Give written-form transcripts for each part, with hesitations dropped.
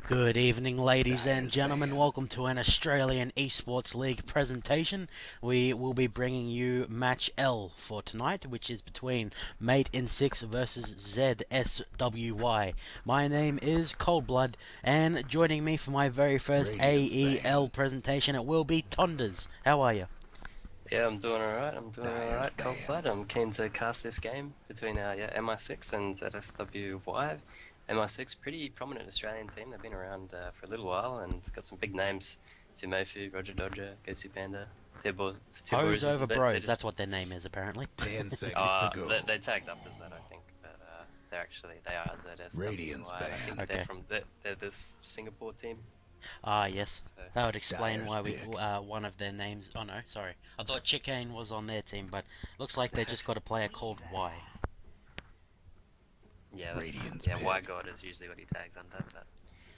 Good evening, ladies and gentlemen. Welcome to an Australian Esports League presentation. We will be bringing you Match L for tonight, which is between Mate in 6 versus zSWY. My name is Coldblood, and joining me for my very first AEL presentation, it will be Tonders. How are you? Yeah, I'm doing alright. I'm doing alright, Cold Blood. I'm keen to cast this game between MI6 and zSWY. MI6, pretty prominent Australian team. They've been around for a little while and got some big names. Fimofu, Roger Dodger, Gosu Panda, Hoes Tibbos. over They bros, just that's what their name is apparently. 10 seconds to go. they tagged up as that, I think, but they are Radiant's zSWY. I think banned. they're Okay. from they're this Singapore team. Ah, yes. So That would explain Dyer's why we pick. one of their names. Oh no, sorry. I thought Chicane was on their team, but looks like they just got a player called Y. yeah, Radiant's Y pick. God is usually what he tags under, but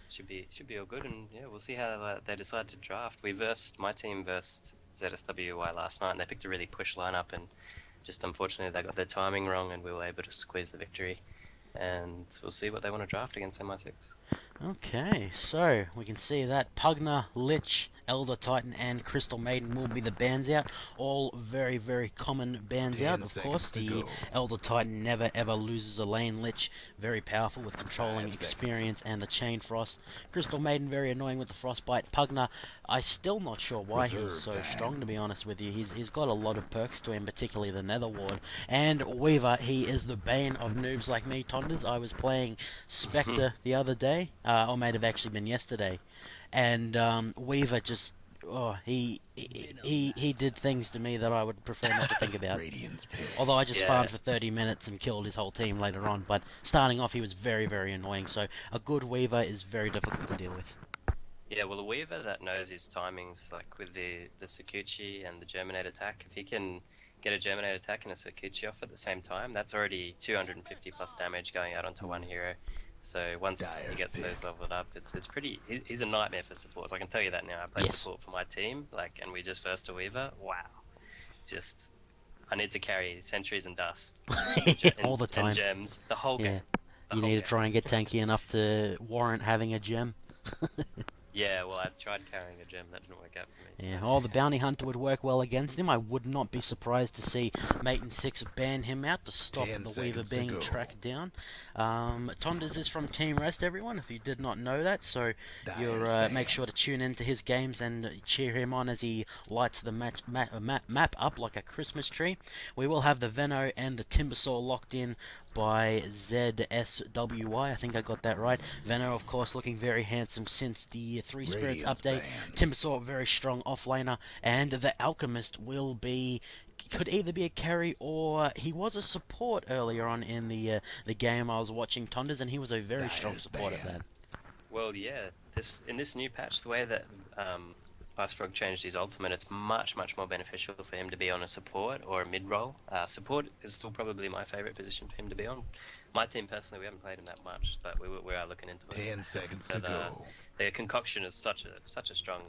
should be all good, and yeah, we'll see how they decide to draft. My team versed zSWY last night, and they picked a really push lineup, and just unfortunately they got their timing wrong, and we were able to squeeze the victory. And we'll see what they want to draft against MI6. Okay, so we can see that Pugna, Lich, Elder Titan, and Crystal Maiden will be the bans out. All very, very common bans out. 10 Of course, seconds to the go. Elder Titan never ever loses a lane. Lich, very powerful with controlling 5 experience and the Chain Frost. Crystal Maiden, very annoying with the Frostbite. Pugna, I still not sure why he's Reserve so time. strong, to be honest with you. He's got a lot of perks to him, particularly the Nether Ward. And Weaver, he is the bane of noobs like me, Tonders. I was playing Spectre the other day, or may have actually been yesterday, and Weaver just he did things to me that I would prefer not to think about. Radiant's pick. Although I just Yeah, farmed for 30 minutes and killed his whole team later on, but starting off he was very, very annoying. So a good Weaver is very difficult to deal with. yeah. Well, a Weaver that knows his timings, like with the Sakuchi and the Germinate attack, if he can get a Germinate attack and a Sakuchi off at the same time, that's already 250 plus damage going out onto one hero. So once he Dyer's gets those pick. leveled up, it's pretty. He's a nightmare for supports. I can tell you that now. I play Yes. support for my team, and we just versed a Weaver. Wow, just I need to carry sentries and dust All the time. and gems the whole Yeah. game. The You whole need to game. try and get tanky enough to warrant having a gem. Yeah, well, I tried carrying a gem. That didn't work out for me. Yeah, So. oh, the bounty hunter would work well against him. I would not be surprised to see Mate and 6 ban him out to stop 10 the Weaver seconds to being go. tracked down. Tonders is from Team Rest, everyone, if you did not know that. So you're Dyer's make banned. sure to tune into his games and cheer him on as he lights the map up like a Christmas tree. We will have the Veno and the Timbersaw locked in by zSWY. I think I got that right. Veno, of course, looking very handsome since the Three Spirits Radiant's update. banned. Timbersaw, very strong offlaner, and the Alchemist could either be a carry or he was a support earlier on in the game. I was watching Tonders, and he was a very strong Dyer's support at that. banned. Well, yeah. In this new patch, the way that Ice Frog changed his ultimate, it's much more beneficial for him to be on a support or a mid role. Support is still probably my favorite position for him to be on. My team personally, we haven't played him that much, but we are looking into it. 10 seconds to But go. the concoction is such a strong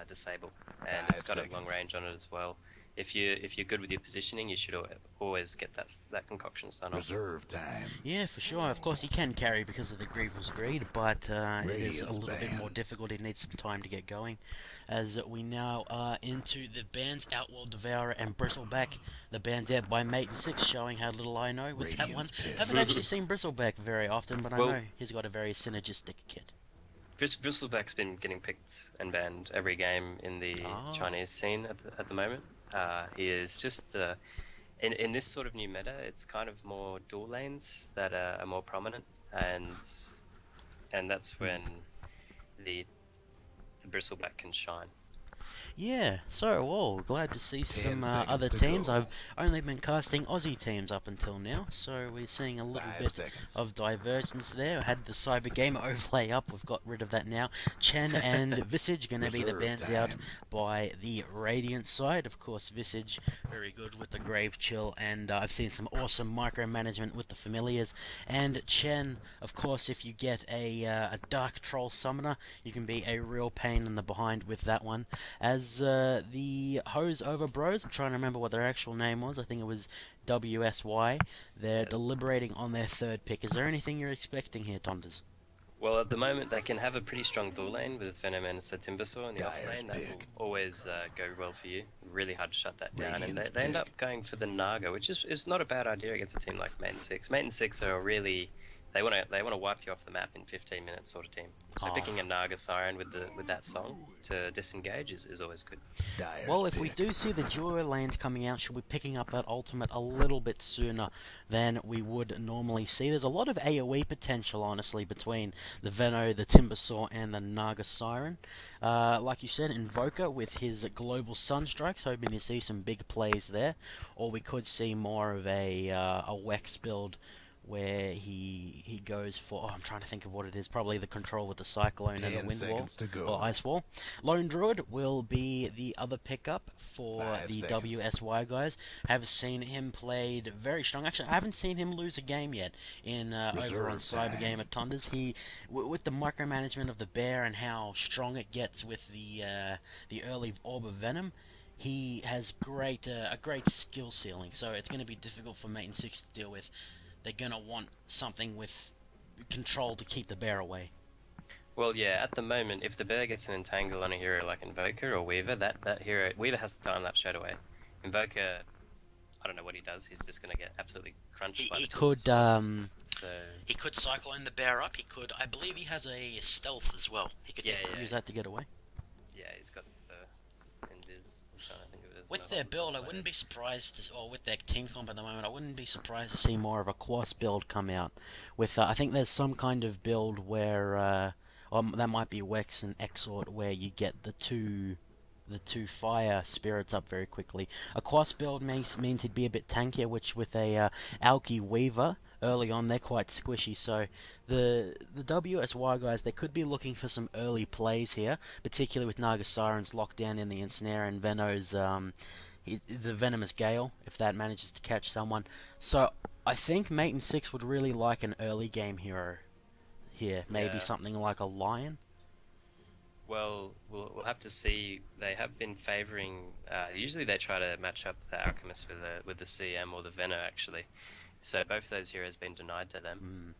disable, and it's 5 got a long seconds. range on it as well. If you're good with your positioning, you should always get that concoction stun off. Reserve time. Yeah, for sure. Of course, he can carry because of the Grievel's Greed, but it is a Radiant's little bit more banned. difficult. He needs some time to get going. As we now are into the bans, Outworld Devourer and Bristleback. The bans out by Mate and 6, showing how little I know with that one. Radiant's pick. Haven't actually seen Bristleback very often, but I Well- know he's got a very synergistic kit. Bristleback's been getting picked and banned every game in the Ah. Chinese scene at the moment. He is just in this sort of new meta. It's kind of more dual lanes that are more prominent, and that's when the Bristleback can shine. Yeah, so, well, glad to see 10 some seconds other to teams. go. I've only been casting Aussie teams up until now, so we're seeing a little 5 bit seconds. of divergence there. I had the Cyber Game overlay up, we've got rid of that now. Chen and Visage going to be the Reserve bans out time. by the Radiant side. Of course, Visage very good with the Grave Chill, and I've seen some awesome micromanagement with the Familiars. And Chen, of course, if you get a Dark Troll Summoner, you can be a real pain in the behind with that one. As the Hose Over Bros, I'm trying to remember what their actual name was. I think it was WSY. They're Yes. deliberating on their third pick. Is there anything you're expecting here, Tonders? Well, at the moment, they can have a pretty strong dual lane with Venom and Timbersaw in the off Dire's lane. That will pick. always go well for you. Really hard to shut that down. And Radiant's they end pick. up going for the Naga, which is not a bad idea against a team like Mate and 6. Mate and 6 are really... They want to wipe you off the map in 15 minutes sort of team. So Oh. picking a Naga Siren with that song to disengage is always good. Dire's Well, if we pick. do see the duo lanes coming out, should we picking up that ultimate a little bit sooner than we would normally see? There's a lot of AoE potential, honestly, between the Veno, the Timbersaw, and the Naga Siren. Like you said, Invoker with his global Sunstrikes, hoping to see some big plays there. Or we could see more of a Wex build where he goes for, I'm trying to think of what it is, probably the control with the Cyclone and the 10 Wind Wall, seconds to go. or Ice Wall. Lone Druid will be the other pickup for 5 the seconds. zSWY guys. Have seen him played very strong. Actually, I haven't seen him lose a game yet in over on Reserve Cyber Game time. at Tunders. With the micromanagement of the bear and how strong it gets with the early Orb of Venom, he has a great skill ceiling. So it's going to be difficult for Mate and 6 to deal with. They're going to want something with control to keep the bear away. Well, yeah, at the moment, if the bear gets an entangle on a hero like Invoker or Weaver, that hero... Weaver has to time lapse straight away. Invoker, I don't know what he does. He's just going to get absolutely crunched by He the could tools. So, he could Cyclone the bear up. He could, I believe he has a stealth as well. He could Yeah, use yeah, that to get away. yeah, he's got the... Invis. I'm trying to think of it as With well. their build, I wouldn't be surprised or with their team comp at the moment, I wouldn't be surprised to see more of a Quas build come out. With I think there's some kind of build where, that might be Wex and Exort, where you get the two fire spirits up very quickly. A Quas build means he'd be a bit tankier, which with a Alki Weaver early on, they're quite squishy. So the WSY guys, they could be looking for some early plays here, particularly with Naga Siren's lockdown in the Ensnare and Veno's the Venomous Gale, if that manages to catch someone. So I think Mate and 6 would really like an early game hero here, maybe Yeah. something like a Lion. Well, we'll have to see. They have been favouring. Usually, they try to match up the Alchemist with the CM or the Veno actually. So both of those heroes been denied to them,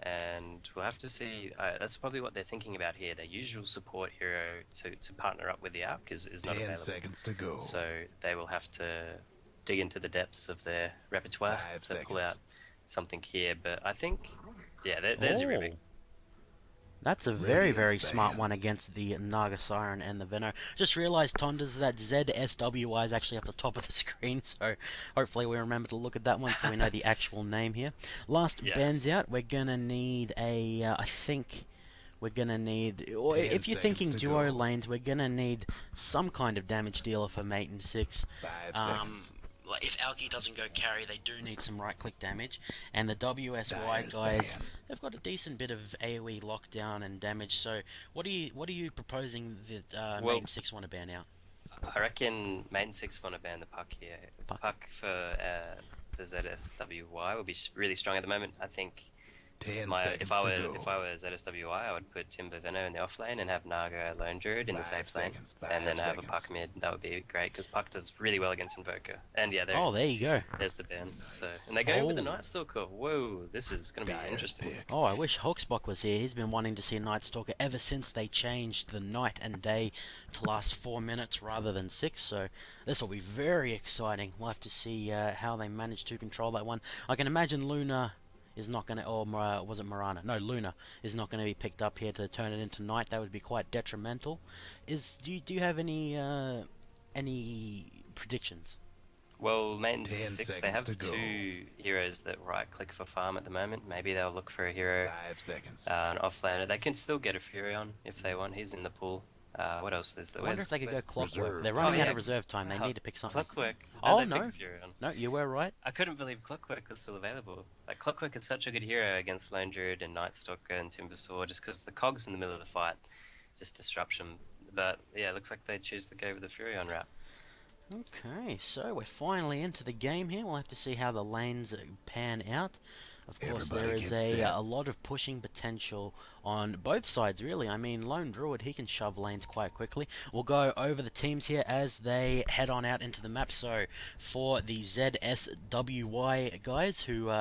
and we'll have to see. That's probably what they're thinking about here. Their usual support hero to partner up with the Alch is not 10 available. seconds to go. So they will have to dig into the depths of their repertoire 5 to pull seconds. out something here. But I think, yeah, there's your Rubik. That's a very, very Radiant's smart banned. one against the Naga Siren and the Veno. Just realised, Tonders, that zSWY is actually up the top of the screen, so hopefully we remember to look at that one so we know the actual name here. Last Yeah. bands out, we're going to need I think we're going to need, or 10 if you're seconds thinking to duo go. lanes, we're going to need some kind of damage dealer for Mate and 6. 5 seconds. Like if Alki doesn't go carry, they do need some right-click damage, and the WSY Dire's guys, banned. they've got a decent bit of AoE lockdown and damage. So, what are you proposing that Well- Mate and 6 want to ban out? I reckon Mate and 6 want to ban the puck here. Puck. Puck for ZSWY will be really strong at the moment. I think 10 if seconds I to were go. ZSWY, I would put Timber Veno in the off lane and have Naga Lone Druid in the 5 safe lane, seconds, and then 5 have a seconds. Puck mid. That would be great because Puck does really well against Invoker. And yeah, Oh, there you go. there's the ban. So and they're going with the Oh. Night Stalker. Whoa, this is going to be Dire's interesting. pick. Oh, I wish Hoaxbach was here. He's been wanting to see Night Stalker ever since they changed the night and day to last 4 minutes rather than 6. So this will be very exciting. We'll have to see how they manage to control that one. I can imagine Luna is not going to, or was it Mirana? No, Luna is not going to be picked up here to turn it into night. That would be quite detrimental. Do you have any predictions? Well, Mate and 10 6, they seconds have to go. 2 heroes that right-click for farm at the moment. Maybe they'll look for a hero, 5 seconds. an offlaner. They can still get a Furion if they want. He's in the pool. What else is there? I wonder if they could go Clockwork. reserve They're time? running Oh, out yeah. of reserve time. They need to pick something. Clockwork. Oh, they no. picked Furion. No, you were right. I couldn't believe Clockwork was still available. Like Clockwork is such a good hero against Lone Druid and Night Stalker and Timbersaw, just because the cogs in the middle of the fight just disrupt them. But yeah, it looks like they choose to go with the Furion route. Okay, so we're finally into the game here. We'll have to see how the lanes pan out. Of course, there Everybody is get set. a lot of pushing potential on both sides, really. I mean, Lone Druid, he can shove lanes quite quickly. We'll go over the teams here as they head on out into the map. So, for the zSWY guys, who,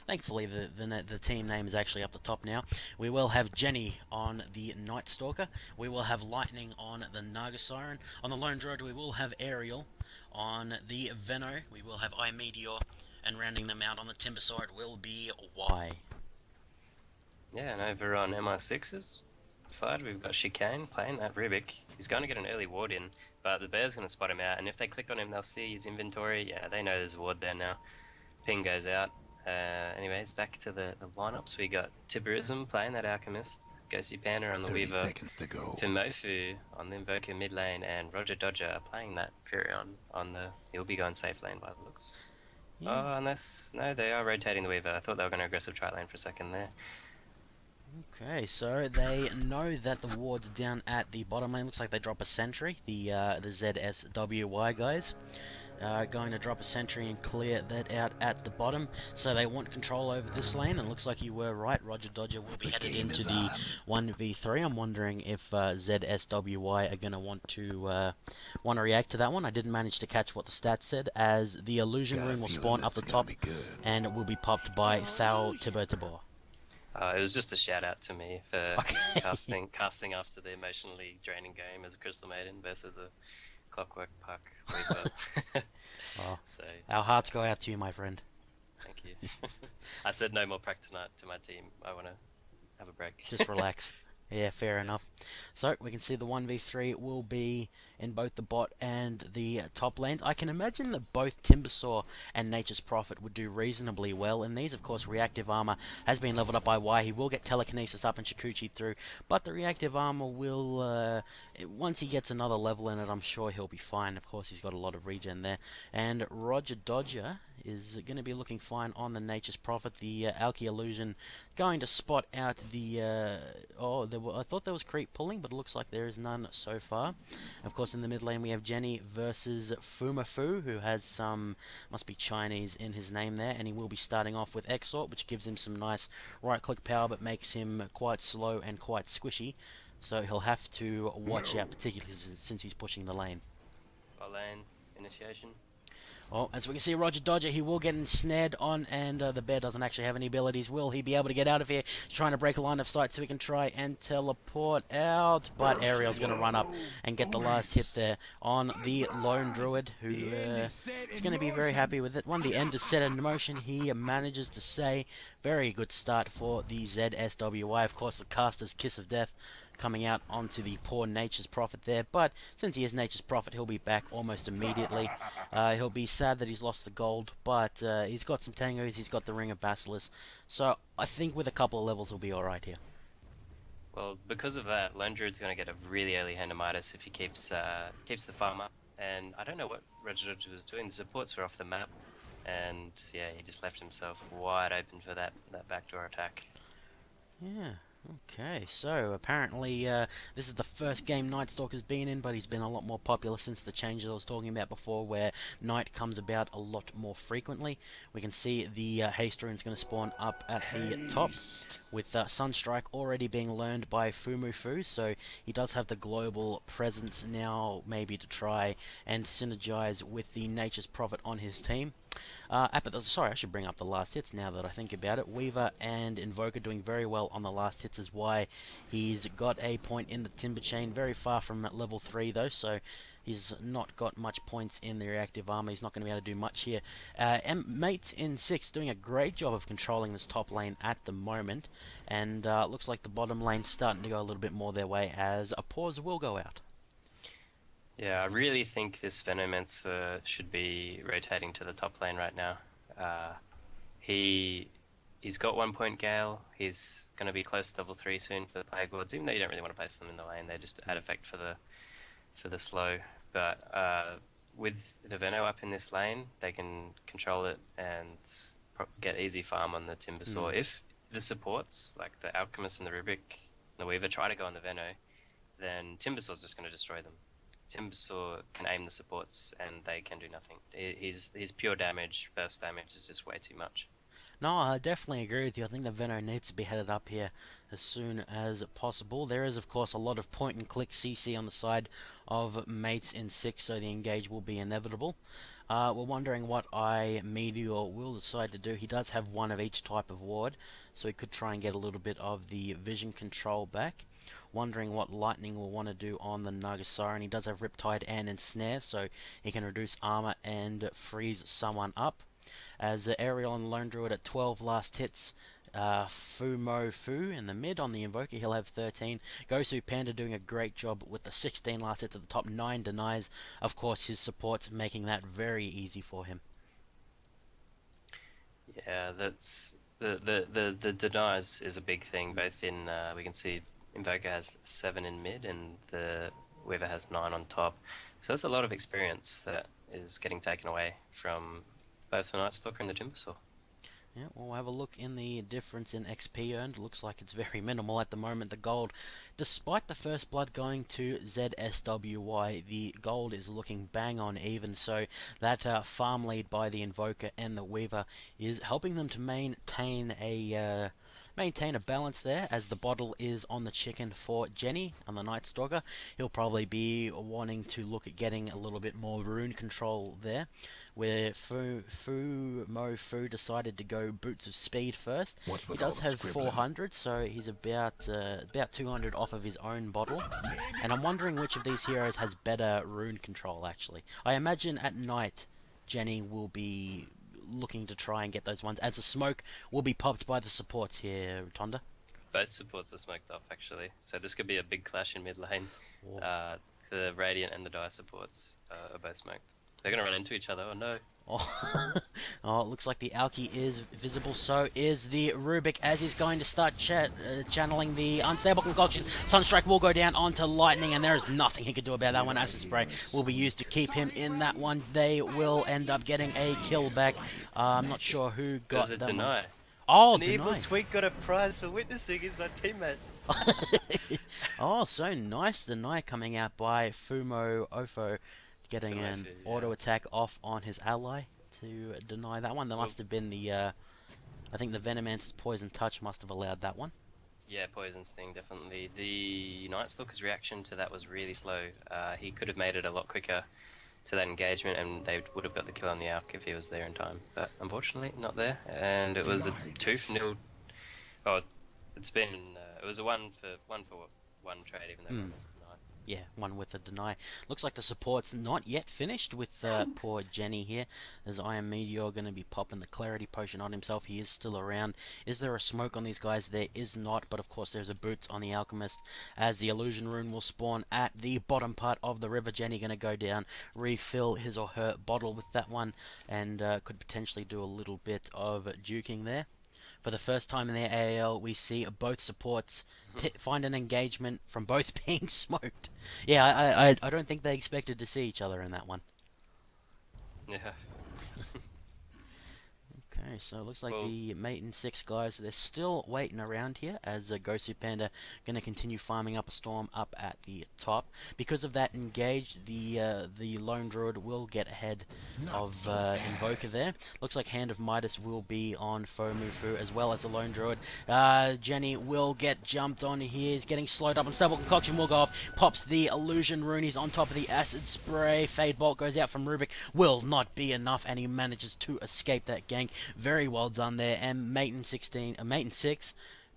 thankfully, the team name is actually up the top now, we will have Jenny on the Night Stalker. We will have Lightning on the Naga Siren. On the Lone Druid, we will have Aerial. On the Veno, we will have iMeteor. And rounding them out on the Timbersaw, it will be Y. Yeah, and over on MI6's side, we've got Chicane playing that Rubik. He's going to get an early ward in, but the Bear's going to spot him out, and if they click on him, they'll see his inventory. Yeah, they know there's a ward there now. Ping goes out. Anyways, back to the lineups. We got Tiberism playing that Alchemist, Ghosty Panda on the 30 Weaver, seconds to go. Fimofu on the Invoker mid lane, and Roger Dodger playing that Furion on the... He'll be going safe lane by the looks. Yeah. Oh, unless... No, they are rotating the Weaver. I thought they were going to aggressive tri lane for a second there. Okay, so they know that the ward's down at the bottom lane. Looks like they drop a sentry, the zSWY guys. Going to drop a sentry and clear that out at the bottom. So they want control over this lane, and looks like you were right. Roger Dodger will be headed into the 1v3. I'm wondering if zSWY are going to want to react to that one. I didn't manage to catch what the stats said, as the illusion Got a rune will feeling spawn this up the is gonna top, be good. and it will be popped by Thal Tibur. It was just a shout out to me for Okay. casting after the emotionally draining game as a Crystal Maiden versus a Clockwork Puck Weaver. Oh, So, our hearts go out to you, my friend. thank you. I said no more prac tonight to my team. I want to have a break. Just relax. Yeah, fair enough. So we can see the 1v3 will be in both the bot and the top lanes. I can imagine that both Timbersaw and Nature's Prophet would do reasonably well in these. Of course, reactive armor has been leveled up by Y. He will get telekinesis up and Shikuchi through, but the reactive armor will, once he gets another level in it, I'm sure he'll be fine. Of course, he's got a lot of regen there. And Roger Dodger is going to be looking fine on the Nature's Prophet. The Alki Illusion going to spot out the... I thought there was creep pulling, but it looks like there is none so far. Of course, in the mid lane we have Jenny versus Fumafu, who has some... must be Chinese in his name there, and he will be starting off with Exort, which gives him some nice right-click power, but makes him quite slow and quite squishy. So he'll have to watch out, particularly since he's pushing the lane. Bot lane initiation. Well, as we can see, Roger Dodger, he will get snared on, and the bear doesn't actually have any abilities. Will he be able to get out of here? He's trying to break a line of sight so he can try and teleport out, but Ariel's going to run up and get the last hit there on the Lone Druid, who is going to be very happy with it. When the end is set in motion, he manages to say, very good start for the zSWY. Of course, the caster's Kiss of Death coming out onto the poor Nature's Prophet there, but since he is Nature's Prophet, he'll be back almost immediately. He'll be sad that he's lost the gold, but he's got some tangos, he's got the Ring of Basilisk, so I think with a couple of levels he'll be alright here. Well, because of that, Lone Druid's going to get a really early hand of Midas if he keeps the farm up. And I don't know what Roger Dodger was doing. The supports were off the map, and yeah, he just left himself wide open for that backdoor attack. Yeah. Okay, so apparently this is the first game Night Stalker's been in, but he's been a lot more popular since the changes I was talking about before, where Night comes about a lot more frequently. We can see the Haste Rune's going to spawn up at the top, with Sunstrike already being learned by Fumufu, so he does have the global presence now, maybe to try and synergize with the Nature's Prophet on his team. Sorry, I should bring up the last hits now that I think about it. Weaver and Invoker doing very well on the last hits as why he's got a point in the Timber Chain, very far from level 3 though, so he's not got much points in the reactive armor. He's not going to be able to do much here. Mates in 6 doing a great job of controlling this top lane at the moment, and looks like the bottom lane's starting to go a little bit more their way as a pause will go out. Yeah, I really think this Venomancer should be rotating to the top lane right now. He's got 1 point Gale. He's going to be close to level 3 soon for the Plague Wards, even though you don't really want to place them in the lane. They just add effect for the slow. But with the Veno up in this lane, they can control it and get easy farm on the Timbersaw. If the supports, like the Alchemist and the Rubik and the Weaver, try to go on the Veno, then Timbersaw's just going to destroy them. Timbersaw can aim the supports and they can do nothing. His pure damage, burst damage is just way too much. No, I definitely agree with you. I think the Veno needs to be headed up here as soon as possible. There is, of course, a lot of point and click CC on the side of mates in 6, so the engage will be inevitable. We're wondering what Meteor will decide to do. He does have one of each type of ward, so he could try and get a little bit of the vision control back. Wondering what Lightning will want to do on the Nagasara. He does have Riptide and Ensnare, so he can reduce armor and freeze someone up. As Aerial and Lone Druid at 12 last hits. Fu in the mid on the Invoker, he'll have 13. Gosu Panda doing a great job with the 16 last hits at the top, 9 denies. Of course, his support's making that very easy for him. Yeah, that's the denies is a big thing. Both in we can see Invoker has 7 in mid and the Weaver has 9 on top. So that's a lot of experience that is getting taken away from both the Night Stalker and the Timbersaw. Yeah, we'll have a look in the difference in XP earned. Looks like it's very minimal at the moment. The gold, despite the first blood going to zSWY, the gold is looking bang on even. So that farm lead by the Invoker and the Weaver is helping them to maintain a balance there, as the bottle is on the chicken for Jenny on the Night Stalker. He'll probably be wanting to look at getting a little bit more rune control there, where Fu decided to go Boots of Speed first. He does have 400, so he's about 200 off of his own bottle. And I'm wondering which of these heroes has better rune control, actually. I imagine at night, Jenny will be looking to try and get those ones, as the smoke will be popped by the supports here, Tonda. Both supports are smoked off, actually. So this could be a big clash in mid lane. Oh. The Radiant and the Dire supports are both smoked. They're going to run into each other, oh no. Oh. Oh, it looks like the Alki is visible, so is the Rubik, as he's going to start channeling the Unstable Concoction. Sunstrike will go down onto Lightning, and there is nothing he can do about that one. Acid Spray will be used to keep him in that one. They will end up getting a kill back. I'm not sure who got that deny. one. Oh, and the Evil Tweak got a prize for witnessing. He's my teammate. Oh, so nice deny coming out by Fumo Ofo, getting an auto attack off on his ally to deny that one. There must have been the, I think the Venomancer's Poison Touch must have allowed that one. Yeah, Poison's thing, definitely. The Night Stalker's reaction to that was really slow. He could have made it a lot quicker to that engagement, and they would have got the kill on the Alk if he was there in time. But unfortunately, not there. And it was a 2-0. Oh, it's been, it was a 1 for 1 trade, even though one was denied. Yeah, one with a deny. Looks like the support's not yet finished with poor Jenny here, as Iron Meteor going to be popping the Clarity Potion on himself. He is still around. Is there a smoke on these guys? There is not, but of course there's a Boots on the Alchemist, as the Illusion Rune will spawn at the bottom part of the river. Jenny going to go down, refill his or her bottle with that one, and could potentially do a little bit of duking there. For the first time in the AEL, we see both supports find an engagement from both being smoked. Yeah, I don't think they expected to see each other in that one. Yeah. Okay, so it looks like the mate and 6 guys, they're still waiting around here, as Gosu Panda going to continue farming up a storm up at the top. Because of that engage, the Lone Druid will get ahead of Invoker there. Looks like Hand of Midas will be on Fomufu as well as the Lone Druid. Jenny will get jumped on here. He's getting slowed up, and Stable Concoction will go off. Pops the Illusion Rune. He's on top of the Acid Spray. Fade Bolt goes out from Rubik. Will not be enough, and he manages to escape that gank. Very well done there, and Mate and 6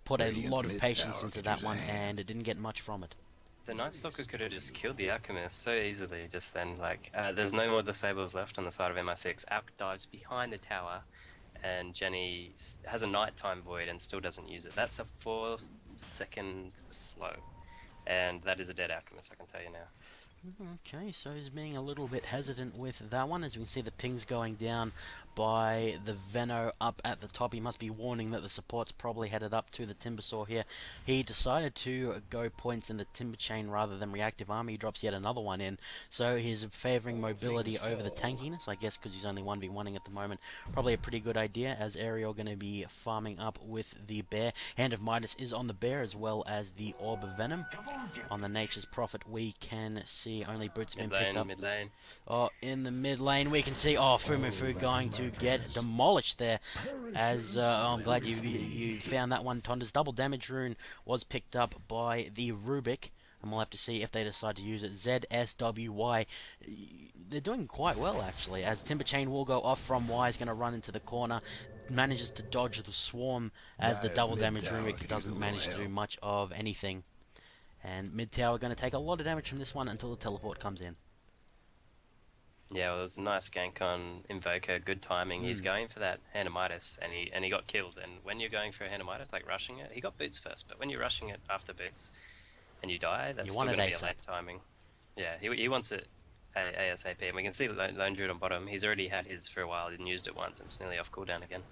put a lot of patience into that one, and it didn't get much from it. The Night Stalker could have just killed the Alchemist so easily just then. Like, there's no more disables left on the side of MI6. Alk dives behind the tower, and Jenny has a nighttime void and still doesn't use it. That's a 4-second slow, and that is a dead Alchemist, I can tell you now. Okay, so he's being a little bit hesitant with that one, as we can see the pings going down by the Veno up at the top. He must be warning that the support's probably headed up to the Timbersaw here. He decided to go points in the Timber Chain rather than reactive armor. He drops yet another one in, so he's favouring mobility over the tankiness, I guess, because he's only 1v1ing at the moment. Probably a pretty good idea, as Ariel going to be farming up with the Bear. Hand of Midas is on the Bear, as well as the Orb of Venom. On the Nature's Prophet, we can see only Boots have been picked up. Mid lane. Oh, in the mid lane we can see Fumufu going to to get demolished there. As I'm glad you found that one, Tondas. Double damage rune was picked up by the Rubik, and we'll have to see if they decide to use it. zSWY, they're doing quite well actually, as Timber Chain will go off from Y, is going to run into the corner, manages to dodge the swarm, as the Dire's double mid damage tower Rubik could use doesn't a little manage to do help. much of anything. And mid tower going to take a lot of damage from this one until the teleport comes in. Yeah, well, it was a nice gank on Invoker, good timing. He's going for that Hanamitis, and he got killed. And when you're going for a Hanamitis, like rushing it, he got boots first, but when you're rushing it after boots and you die, that's You still want going it to be a ASAP. late timing. Yeah, he wants it ASAP, and we can see Lone Druid on bottom. He's already had his for a while, he didn't used it once, and it's nearly off cooldown again.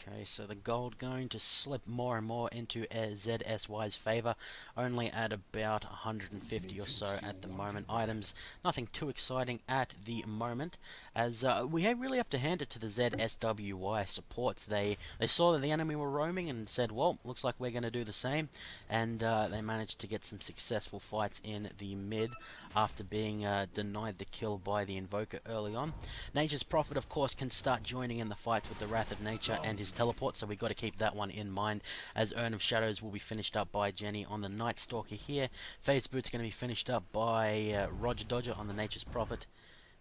Okay, so the gold going to slip more and more into zSWY's favour, only at about 150 or so at the moment. Items, nothing too exciting at the moment, as we really have to hand it to the zSWY supports. They saw that the enemy were roaming and said, well, looks like we're going to do the same, and they managed to get some successful fights in the mid after being denied the kill by the Invoker early on. Nature's Prophet, of course, can start joining in the fights with the Wrath of Nature and his teleport, so we've got to keep that one in mind, as Urn of Shadows will be finished up by Jenny on the Night Stalker here. Phase Boot's going to be finished up by Roger Dodger on the Nature's Prophet.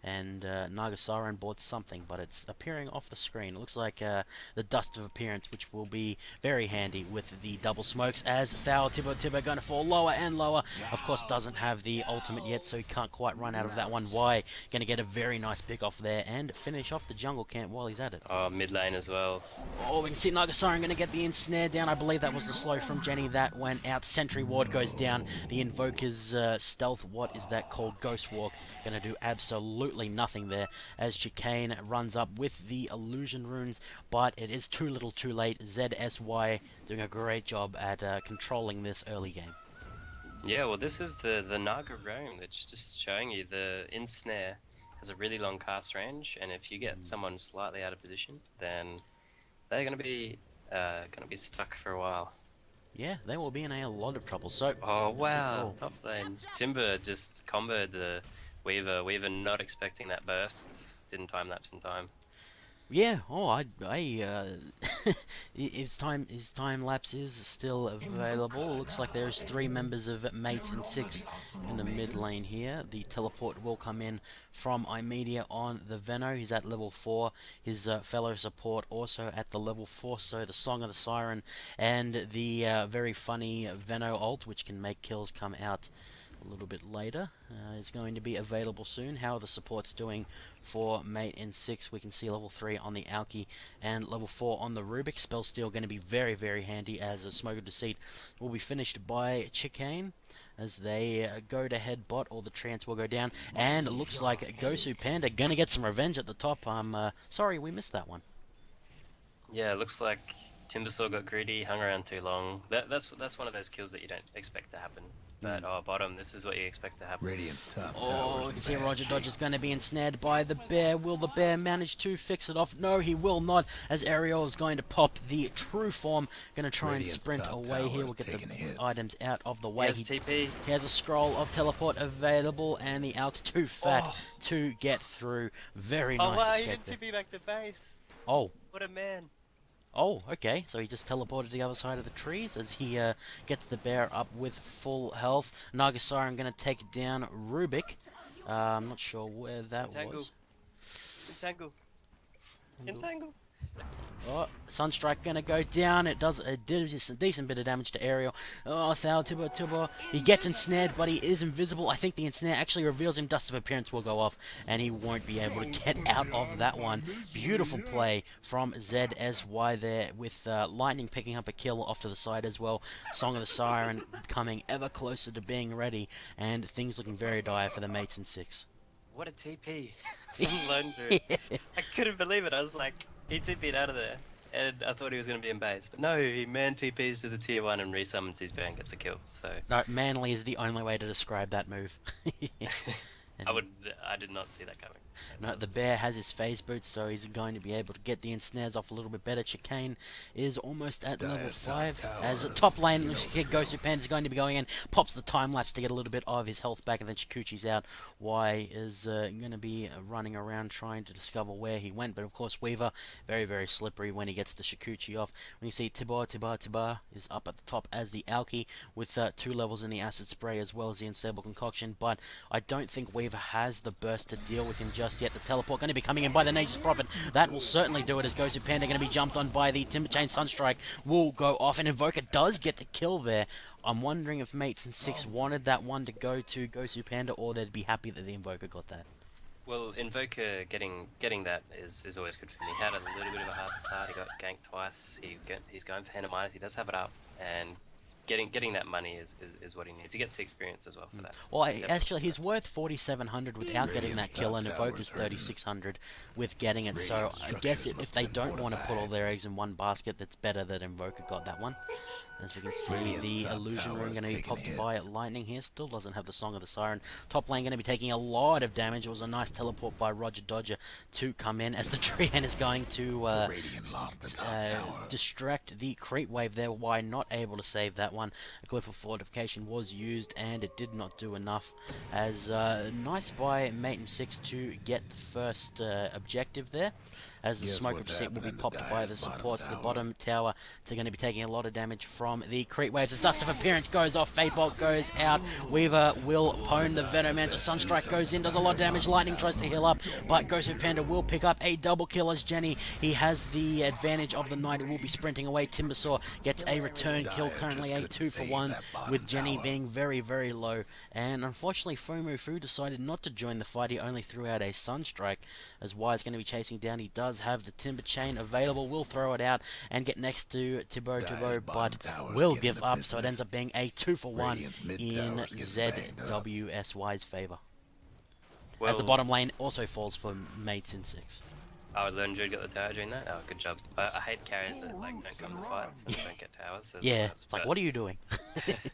And Naga Siren bought something, but it's appearing off the screen. It looks like the Dust of Appearance, which will be very handy with the double smokes, as Thou Tibbo going to fall lower and lower. Of course, doesn't have the ultimate yet, so he can't quite run out of that one. Y going to get a very nice pick off there and finish off the jungle camp while he's at it. Oh, mid lane as well. Oh, we can see Naga Siren going to get the ensnare down. I believe that was the slow from Jenny that went out. Sentry Ward goes down. The Invoker's stealth, what is that called? Ghost Walk, going to do absolutely nothing there, as Chicane runs up with the illusion runes, but it is too little too late. zSWY doing a great job at controlling this early game. Yeah, well, this is the Naga Roam that's just showing you the ensnare has a really long cast range, and if you get someone slightly out of position, then they're going to be stuck for a while. Yeah, they will be in a lot of trouble. So, Oh wow, top lane. Timber just comboed the Weaver. Weaver not expecting that burst. Didn't time lapse in time. yeah. Oh, his time lapse is still available. Looks like there's 3 members of Mate and 6 in the mid lane here. The teleport will come in from iMedia on the Veno. He's at level 4. His fellow support also at the level 4. So the Song of the Siren and the very funny Veno ult, which can make kills come out a little bit later, is going to be available soon. How are the supports doing for Mate in 6? We can see level 3 on the Alki and level 4 on the Rubik. Spell Steal going to be very, very handy, as a Smoke of Deceit will be finished by Chicane as they go to head bot, or the trance will go down, and it looks like Gosu Panda going to get some revenge at the top. I'm sorry we missed that one. Yeah, it looks like Timbersaw got greedy, hung around too long. That's one of those kills that you don't expect to happen. But bottom, this is what you expect to happen. Radiant's top Oh, tower you is can see bad Roger shape. Dodger's going to be ensnared by the bear. Will the bear manage to fix it off? No, he will not, as Ariel is going to pop the true form. Going to try Radiant's and sprint top away tower here. is We'll get taking the hits. items out of the He way. has TP. He has a scroll of teleport available, and the Alk's too fat Oh. to get through. Very Oh nice wow, he escape didn't there. TP back to base. Oh, What a man. oh, okay. So he just teleported to the other side of the trees as he gets the bear up with full health. Naga Siren going to take down Rubik. I'm not sure where that Entangle. was. Entangle. Entangle. Oh, Sunstrike gonna go down. It does a decent bit of damage to Ariel. Oh, Thal Tibbo. He gets ensnared, but he is invisible. I think the ensnare actually reveals him. Dust of Appearance will go off, and he won't be able to get out of that one. Beautiful play from zSWY there, with Lightning picking up a kill off to the side as well. Song of the Siren coming ever closer to being ready, and things looking very dire for the Mates in 6. What a TP. Some Lone Druid. I couldn't believe it. I was like, he TP'd out of there. And I thought he was going to be in base. But no, he man TPs to the tier 1 and resummons his bear and gets a kill. So No, manly is the only way to describe that move. I did not see that coming. No, the bear has his phase boots, so he's going to be able to get the ensnares off a little bit better. Chicane is almost at level 5. As the top lane, Gosu Panda is going to be going in, pops the time lapse to get a little bit of his health back, and then Shikuchi's out. Y is going to be running around trying to discover where he went, but of course Weaver, very, very slippery when he gets the Shikuchi off. When you see Tibar is up at the top as the Alki with 2 levels in the acid spray as well as the unstable concoction, but I don't think Weaver has the burst to deal with him just yet. The teleport going to be coming in by the Nature's Prophet. That will certainly do it as Gosu Panda going to be jumped on by the Timber Chain Sunstrike. Will go off, and Invoker does get the kill there. I'm wondering if Mates in 6 wanted that one to go to Gosu Panda, or they'd be happy that the Invoker got that. Well, Invoker getting that is always good for me. He had a little bit of a hard start. He got ganked twice. He's going for Handamitis. He does have it up, and getting that money is what he needs. He gets the experience as well for that. Well, actually, he's worth 4,700 without getting that kill, and Evoker's 3,600 with getting it. So I guess if they don't want to put all their eggs in one basket, that's better that Invoker got that one. As we can see, the Illusion Ring going to be popped by Lightning here. Still doesn't have the Song of the Siren. Top lane going to be taking a lot of damage. It was a nice teleport by Roger Dodger to come in as the Treant is going to distract the creep wave there. Why not able to save that one? A Glyph of Fortification was used and it did not do enough. As nice by Mate 6 to get the first objective there. As the Smoke of Deceit will be popped by the supports. The bottom tower are going to be taking a lot of damage from the creep waves. As Dust of Appearance goes off, Fate Bolt goes out. Weaver will pwn the Venomancer. Sunstrike goes in, does a lot of damage. Lightning tries to heal up, but Gosu Panda will pick up a double kill as Jenny. He has the advantage of the night. He will be sprinting away. Timbersaw gets a return kill, currently a 2-for-1, with Jenny being very, very low. And unfortunately, Fumu Fu decided not to join the fight. He only threw out a Sunstrike, as Y is going to be chasing down. He does have the Timber Chain available, will throw it out and get next to Tibo, but will give up, so it ends up being a 2-for-1 in zSWY's favour. As the bottom lane also falls for Mates in 6. Oh, Lone Druid got the tower during that? Oh, good job. I hate carries that don't come to fights and don't get towers. So yeah, it's like, what are you doing?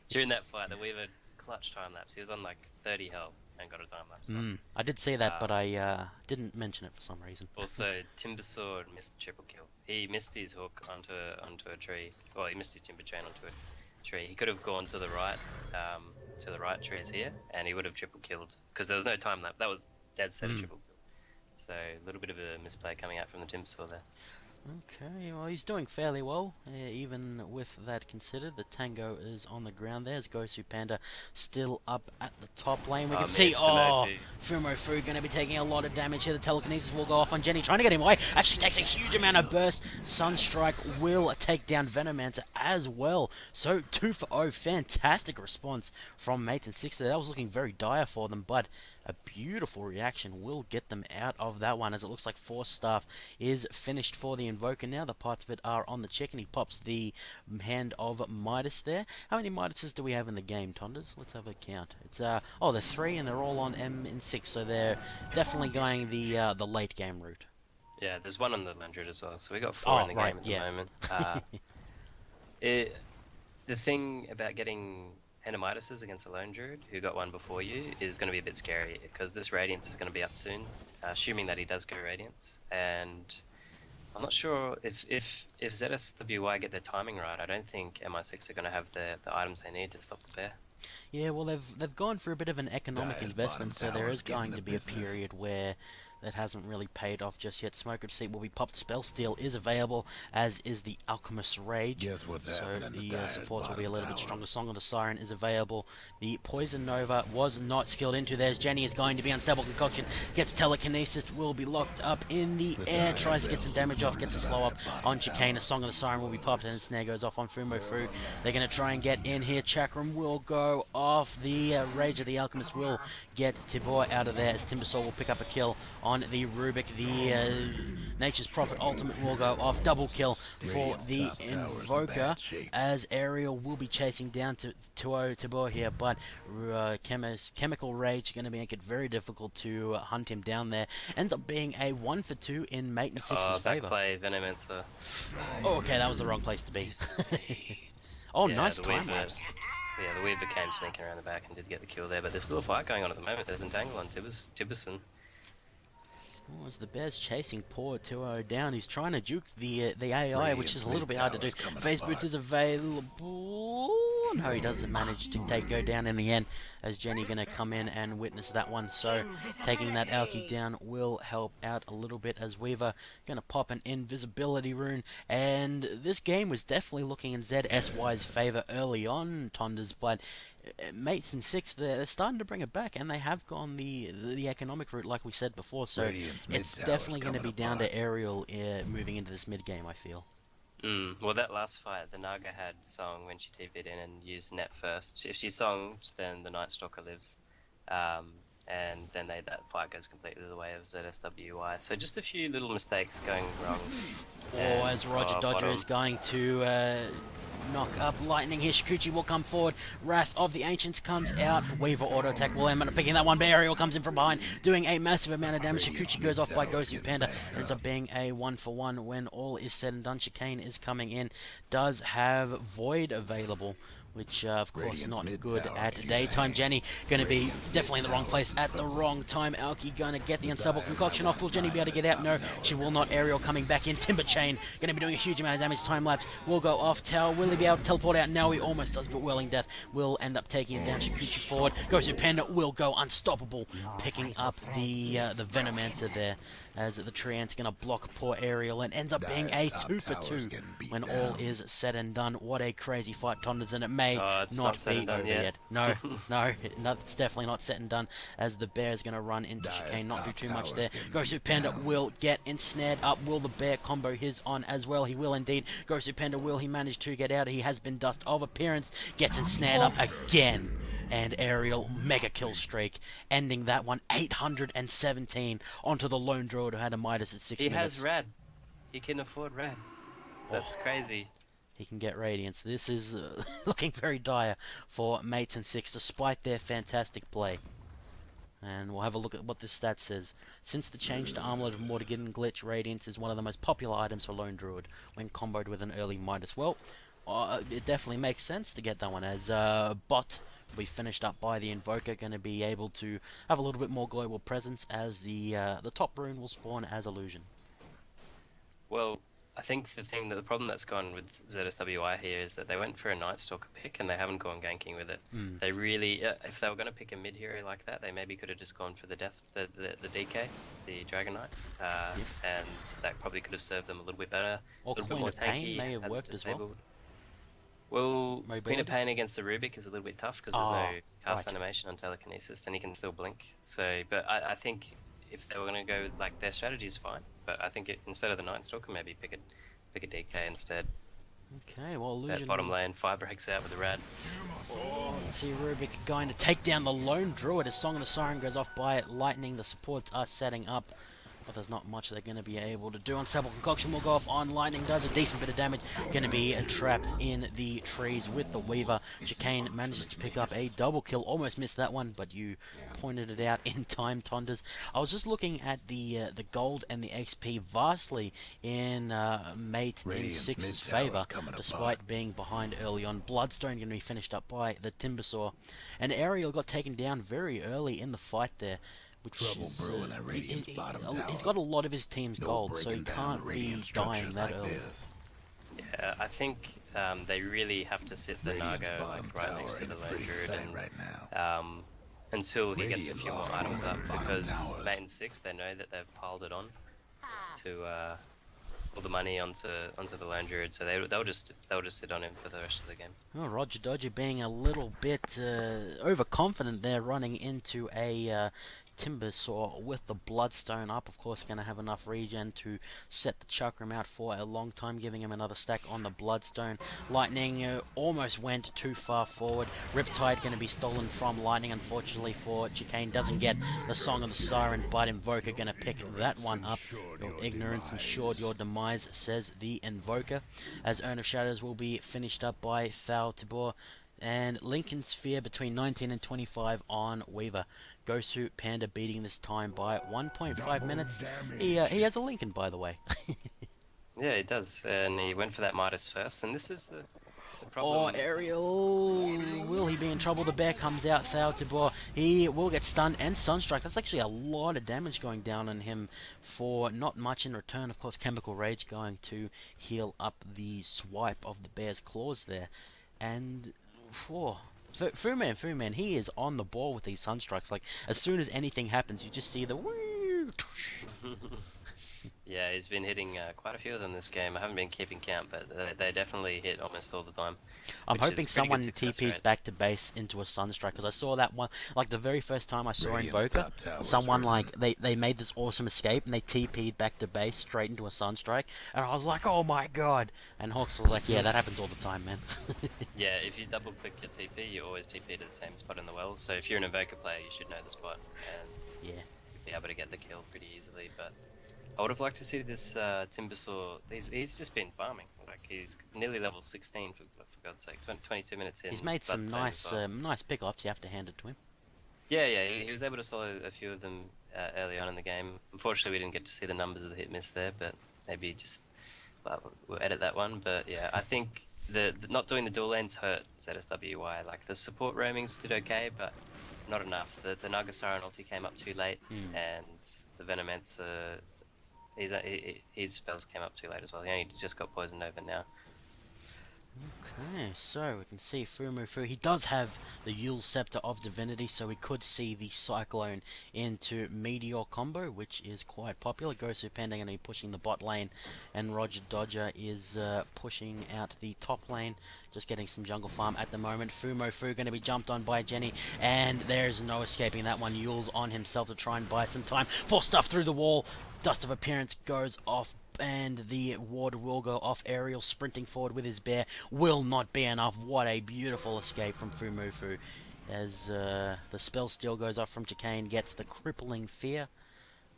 During that fight, the Weaver clutch time lapse. He was on like 30 health and got a time lapse. I did see that, but I didn't mention it for some reason. Also, Timbersaw missed the triple kill. He missed his hook onto a tree. Well, he missed his Timber Chain onto a tree. He could have gone to the right trees here, and he would have triple killed because there was no time lapse. That was dead set a triple kill. So a little bit of a misplay coming out from the Timbersaw there. Okay, well, he's doing fairly well, even with that considered. The Tango is on the ground there, as Gosu Panda still up at the top lane. We can see, Fumo Fu going to be taking a lot of damage here. The telekinesis will go off on Jenny, trying to get him away. Actually takes a huge amount of burst. Sunstrike will take down Venomancer as well. So 2-for-0, fantastic response from Mates and 6. That was looking very dire for them, but a beautiful reaction will get them out of that one, as it looks like Force Staff is finished for the Invoker now. The parts of it are on the chicken. He pops the hand of Midas there. How many Midases do we have in the game, Tonders? Let's have a count. It's they're 3 and they're all on M in 6, so they're definitely going the late game route. Yeah, there's one on the Landred as well, so we got 4 in the game at the moment. The thing about getting Handamitises against a Lone Druid, who got one before you, is going to be a bit scary, because this Radiance is going to be up soon, assuming that he does go Radiance, and I'm not sure if zSWY get their timing right. I don't think MI6 are going to have the items they need to stop the bear. Yeah, well, they've gone for a bit of an economic investment, so there is going to be a period where that hasn't really paid off just yet. Smoke of Deceit will be popped. Spell Steal is available, as is the Alchemist's Rage. So the supports will be a little bit stronger. Song of the Siren is available. The Poison Nova was not skilled into. There's Jenny is going to be unstable concoction. Gets telekinesis, will be locked up in the air. Tries to get some damage off, gets a slow up on Chicane. Song of the Siren will be popped, and Snare goes off on Fumo Fu. They're going to try and get in here. Chakram will go off. The Rage of the Alchemist will get Tibor out of there, as Timbersaw will pick up a kill on the Rubik. The Nature's Prophet ultimate will go off. Double kill for the Invoker, as Ariel will be chasing down to Tibor here, but Chemical Rage going to make it very difficult to hunt him down there. Ends up being a 1-for-2 in Mate and 6's favour. By Venomancer. Oh, okay, that was the wrong place to be. Oh, yeah, nice time lapse. Yeah, the Weaver came sneaking around the back and did get the kill there, but there's still a fight going on at the moment. There's Entangle on Tiberson. Oh, as the Bears chasing poor 2-0 down, he's trying to juke the AI, which Radiant's is a little mid bit hard to do. tower's coming Face apart. boots is available. No, he doesn't manage to go down in the end, as Jenny going to come in and witness that one. So taking that Alki down will help out a little bit, as Weaver going to pop an invisibility rune. And this game was definitely looking in zSWY's favour early on, Tondas, but mates in 6, they're starting to bring it back, and they have gone the economic route, like we said before. So Radiant's mid it's tower's definitely going to coming be down apart. to Aerial moving into this mid game, I feel. Well, that last fight, the Naga had Song when she TP'd in and used net first. If she Songed, then the Night Stalker lives. And then that fight goes completely the way of zSWY. So just a few little mistakes going wrong. Or as Roger Dodger bottom. is going to knock up Lightning here, Shikuchi will come forward. Wrath of the Ancients comes out. Weaver auto attack will end up picking that one, but Aerial comes in from behind, doing a massive amount of damage. Shikuchi goes off by Gosu Panda. Ends up being a 1-for-1 when all is said and done. Chicane is coming in. Does have Void available, which of course Radiant's not mid good tower at can use a daytime. hand. Jenny going to be definitely in the wrong place at the wrong time. Alki going to get the unstable concoction off. Will Jenny be able to get out? No, she will not. Aerial coming back in. Timber Chain going to be doing a huge amount of damage. Time lapse will go off tower. Will he be able to teleport out? No, he almost does, but Whirling Death will end up taking him down. Shikuchi forward. Goes to Panda, will go unstoppable, picking up the Venomancer there, as the Treant's going to block poor Aerial, and ends up being a Dire's top 2-for-2 tower's getting beat when all down. is said and done. What a crazy fight, Tonders, and it may It's not said be and done over yet. No, it's definitely not set and done, as the Bear's going to run into Dire's Chicane, not do top too much tower's there. getting Gosu beat Panda down. will get ensnared up. Will the Bear combo his on as well? He will indeed. Gosu Panda, will he manage to get out? He has been dust of appearance, gets ensnared up again. And Aerial mega kill streak, ending that one 817 onto the lone druid who had a Midas at 6 He minutes. has Rad. He can afford Rad. That's crazy. He can get Radiance. This is looking very dire for Mates in 6, despite their fantastic play. And we'll have a look at what this stat says. Since the change to Armlet of Mortigan Glitch, Radiance is one of the most popular items for Lone Druid when comboed with an early Midas. Well, it definitely makes sense to get that one, as Bot will be finished up by the Invoker, going to be able to have a little bit more global presence, as the top rune will spawn as Illusion. Well, I think the problem that's gone with zSWY here is that they went for a Night Stalker pick and they haven't gone ganking with it. They really, if they were going to pick a mid hero like that, they maybe could have just gone for the DK, the Dragon Knight, and that probably could have served them a little bit better. Or A little bit Queen more of Pain tanky, may have has worked as well. disabled. Well, Queen Mobility? of Pain against the Rubik is a little bit tough because there's Oh, no cast right. animation on telekinesis, and he can still blink. So, but I think if they were going to go like their strategy is fine, but I think instead of the Night Stalker, maybe pick a DK instead. Okay, well, Illusion... That bottom lane, fire breaks out with the Rad. Let's see Rubik going to take down the lone druid as Song of the Siren goes off by Lightning. The supports are setting up, but there's not much they're going to be able to do. Unstable Concoction will go off on Lightning, does a decent bit of damage. Going to be trapped in the trees with the Weaver. Chicane manages to pick up a double kill. Almost missed that one, but you pointed it out in time, Tonders. I was just looking at the gold and the XP vastly in Mate in Radiant's 6's mid tower's favour, coming despite apart. being behind early on. Bloodstone going to be finished up by the Timbersaw, and Aerial got taken down very early in the fight there. Which Trouble is, brewing at Radiant's bottom he's tower. got a lot of his team's No gold, so he breaking down can't the be Radiant dying structures that like early. this. Yeah, I think they really have to sit the Radiant's Naga bottom like right tower next to in the a Lone pretty Druid sight and right now. until he gets a Radiant few more lost items one up, of their bottom because towers. Mate in 6, they know that they've piled it on to all the money onto the Lone Druid, so they'll just sit on him for the rest of the game. Oh, Roger Dodger being a little bit overconfident there, running into a Timbersaw with the Bloodstone up. Of course, going to have enough regen to set the Chakram out for a long time, giving him another stack on the Bloodstone. Lightning almost went too far forward. Riptide going to be stolen from Lightning, unfortunately for Chicane. Doesn't get the Song of the Siren, but Invoker going to pick that one up. Your ignorance ensured your demise, says the Invoker, as Urn of Shadows will be finished up by Thal Tibor. And Lincoln Sphere between 19 and 25 on Weaver. Gosu Panda beating this time by 1.5 minutes. He has a Lincoln, by the way. Yeah, he does, and he went for that Midas first, and this is The Oh, problem, Ariel, will he be in trouble? The bear comes out, Thao Tibor. He will get stunned and sunstruck. That's actually a lot of damage going down on him for not much in return. Of course, Chemical Rage going to heal up the swipe of the bear's claws there. And, whew, Fu Man, he is on the ball with these sunstrikes. Like, as soon as anything happens, you just see the woo. yeah, he's been hitting quite a few of them this game. I haven't been keeping count, but they definitely hit almost all the time. I'm Which hoping is pretty good someone success TPs rate. back to base into a Sunstrike, because I saw that one, like the very first time I saw Radiant's Invoker, top tower's someone hurting. like, they made this awesome escape and they TP'd back to base straight into a Sunstrike, and I was like, oh my god, and Hawks was like, yeah, that happens all the time, man. Yeah, if you double click your TP, you always TP to the same spot in the wells. So if you're an Invoker player, you should know the spot and Yeah. you'll be able to get the kill pretty easily. But I would have liked to see this Timbersaw. He's just been farming. Like he's nearly level 16 for God's sake. 22 minutes in. He's made some Bloodstone nice as well. nice pickups, you have to hand it to him. Yeah, he was able to solo a few of them early on in the game. Unfortunately, we didn't get to see the numbers of the hit miss there, but maybe just we'll edit that one. But yeah, I think the not doing the dual lanes hurt zSWY. Like the support roamings did okay, but not enough. The Nagasara and ulti came up too late, and the Venomancer, his spells came up too late as well. He only just got poisoned over now. Okay, so we can see Fumu. He does have the Yule Scepter of Divinity, so we could see the Cyclone into Meteor combo, which is quite popular. Gosu Panda going to be pushing the bot lane, and Roger Dodger is pushing out the top lane, just getting some jungle farm at the moment. Fumu going to be jumped on by Jenny, and there's no escaping that one. Yule's on himself to try and buy some time. Force stuff through the wall. Dust of Appearance goes off, and the ward will go off. Ariel sprinting forward with his bear will not be enough. What a beautiful escape from Fumufu, as the spell still goes off from Chicane, gets the Crippling Fear,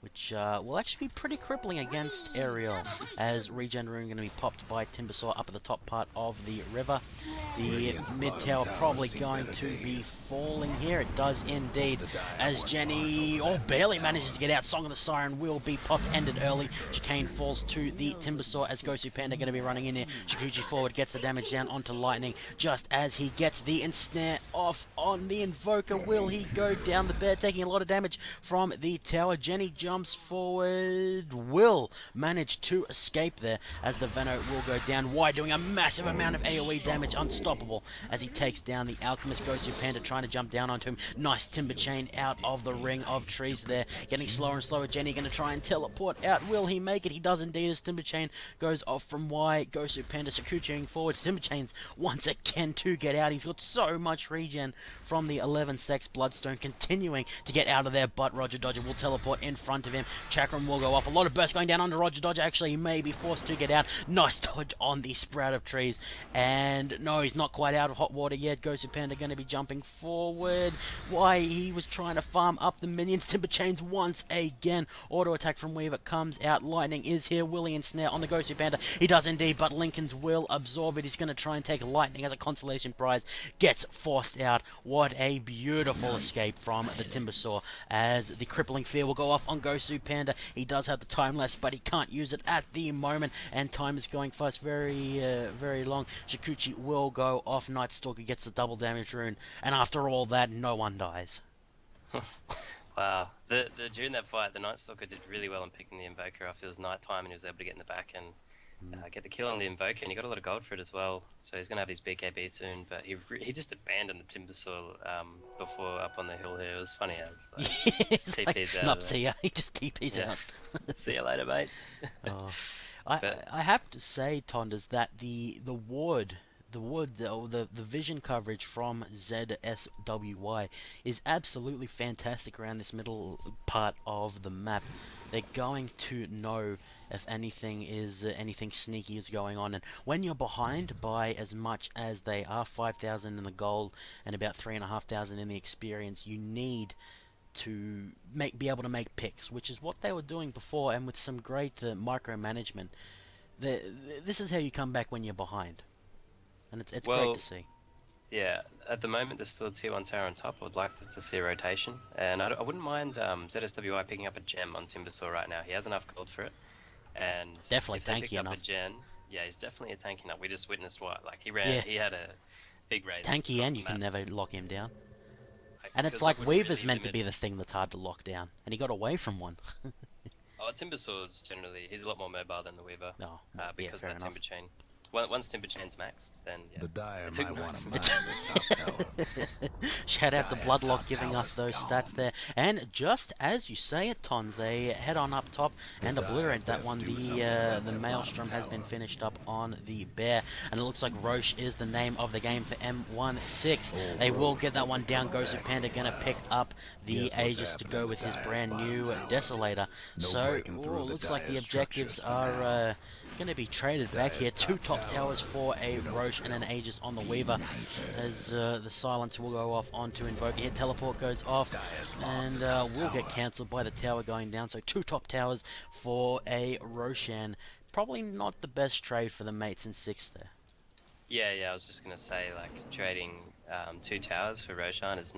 which will actually be pretty crippling against Ariel, as Regen Rune going to be popped by Timbersaw up at the top part of the river. The mid tower probably going to be falling here. It does indeed, as Jenny barely manages to get out. Song of the Siren will be popped, ended early. Chicane falls to the Timbersaw, as Gosu Panda going to be running in here. Shikuchi forward gets the damage down onto Lightning, just as he gets the ensnare off on the Invoker. Will he go down? The bear taking a lot of damage from the tower. Jenny jumps forward, will manage to escape there, as the Veno will go down. Y doing a massive amount of AoE damage, unstoppable, as he takes down the Alchemist. Gosu Panda trying to jump down onto him. Nice Timber Chain out of the ring of trees there, getting slower and slower. Jenny going to try and teleport out. Will he make it? He does indeed, as Timber Chain goes off from Y. Gosu Panda Sakuchiing forward. Timber Chains once again to get out. He's got so much regen from the 11 Sex Bloodstone, continuing to get out of there, but Roger Dodger will teleport in front of him. Chakram will go off. A lot of bursts going down under Roger Dodger. Actually, he may be forced to get out. Nice dodge on the sprout of trees. And no, he's not quite out of hot water yet. Gosu Panda going to be jumping forward. Why? He was trying to farm up the minions. Timber Chains once again. Auto attack from Weaver comes out. Lightning is here. Willy and Snare on the Gosu Panda. He does indeed, but Lincoln's will absorb it. He's going to try and take Lightning as a consolation prize. Gets forced out. What a beautiful escape from the Timbersaw, as the Crippling Fear will go off on Gosu Panda. He does have the time lapse, but he can't use it at the moment, and time is going fast, very long. Shikuchi will go off. Night Stalker gets the double damage rune, and after all that, no one dies. Wow. During that fight, the Night Stalker did really well in picking the Invoker after it was night time, and he was able to get in the back and get the kill on the Invoker, and he got a lot of gold for it as well. So he's going to have his BKB soon, but he just abandoned the Timbersaw before up on the hill here. It was funny as like, It's TP's like, out. nope, see ya. He just TP's out. See you later, mate. Oh. But- I have to say, Tonders, that the vision coverage from zSWY is absolutely fantastic around this middle part of the map. They're going to know if anything sneaky is going on, and when you're behind by as much as they are, 5,000 in the gold and about 3,500 in the experience, you need to be able to make picks, which is what they were doing before, and with some great micromanagement. This is how you come back when you're behind, and it's Well, great to see. Yeah, at the moment there's still a tier 1 tower on top. I would like to see a rotation, and I wouldn't mind zSWY picking up a gem on Timbersaw right now. He has enough gold for it, and Definitely if they tanky picked up enough. a gen, Yeah, he's definitely a tanking up. We just witnessed what, like he ran, Yeah. he had a big race. Tanky across and the you can map. never lock him down. Like, And it's 'cause that like would Weaver's really meant to limit. be the thing that's hard to lock down, and he got away from one. Oh, Timbersaw's generally he's a lot more mobile than the Weaver. Oh, yeah, Because fair of that enough. Timber Chain. Once Timber Chain's maxed, then yeah. The Dire It took might want to nice. mine the top tower. Shout out to Dire Bloodlock top giving us tower's those gone. stats there. And just as you say it, Tons, they head on up top and obliterate that one. The Maelstrom has been finished up on the Bear. And it looks like Roche is the name of the game for M16. They will get that one down. Gozu Panda gonna pick up the Aegis to go with his brand new Desolator. So, looks like the objectives are going to be traded back here. 2 top towers for a Roche and an Aegis on the Weaver, as the silence will go off onto Invoker here. Teleport goes off and will get cancelled by the tower going down. So 2 top towers for a Roshan. Probably not the best trade for the mates in 6 there. Yeah, I was just gonna say, like, trading 2 towers for Roshan is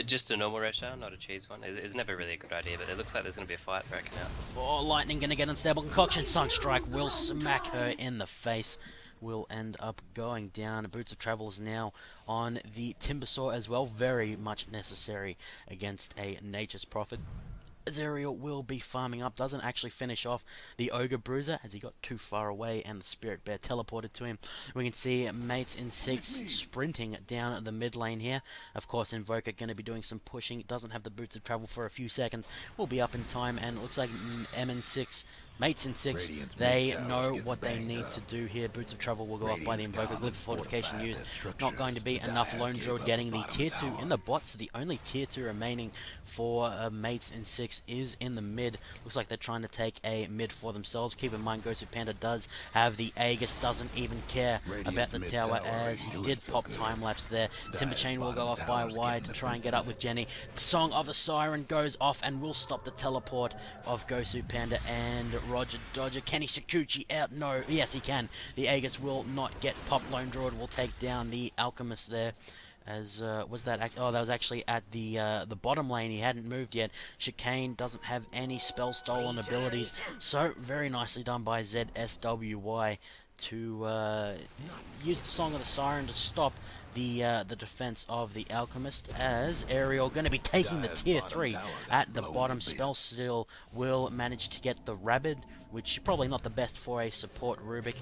just a normal Roshan, not a cheese one. Is never really a good idea, but it looks like there's gonna be a fight breaking out. Oh, Lightning gonna get unstable concoction. Sunstrike will smack her in the face. Will end up going down. Boots of Travel is now on the Timbersaw as well. Very much necessary against a Nature's Prophet. Azerial will be farming up, doesn't actually finish off the Ogre Bruiser as he got too far away and the Spirit Bear teleported to him. We can see mates in 6 sprinting down the mid lane here. Of course, Invoker going to be doing some pushing, doesn't have the Boots of Travel for a few seconds, will be up in time, and it looks like M in 6 mates in 6, Radiant's they mid towers know get what they banged need up. to do here. Boots of Travel will go off by the Radiant's Invoker. gone Glyph in fortification fortified used. their Not going to be structures. enough. Dire Lone gave Druid up getting the the bottom tier 2 tower. in the bots. The only tier 2 remaining for mates in 6 is in the mid. Looks like they're trying to take a mid for themselves. Keep in mind, Gosu Panda does have the Aegis, doesn't even care Radiant's about the mid tower tower as ain't he doing did so pop good. time lapse there. Timber Dire's Chain will go bottom off by tower's wide getting to the try and get up with Jenny. Song of the Siren goes off and will stop the teleport of Gosu Panda and Roger Dodger. Kenny Sakuchi out? No. Yes, he can. The Aegis will not get popped. Lone Druid will take down the Alchemist there. As was that? That was actually at the bottom lane. He hadn't moved yet. Chicane doesn't have any spell stolen abilities, so very nicely done by zSWY to use the Song of the Siren to stop the defense of the Alchemist, as Ariel going to be taking the Dire's tier bottom 3 tower at the got blown bottom. to bits. Spell still will manage to get the Rabid, which is probably not the best for a support Rubik.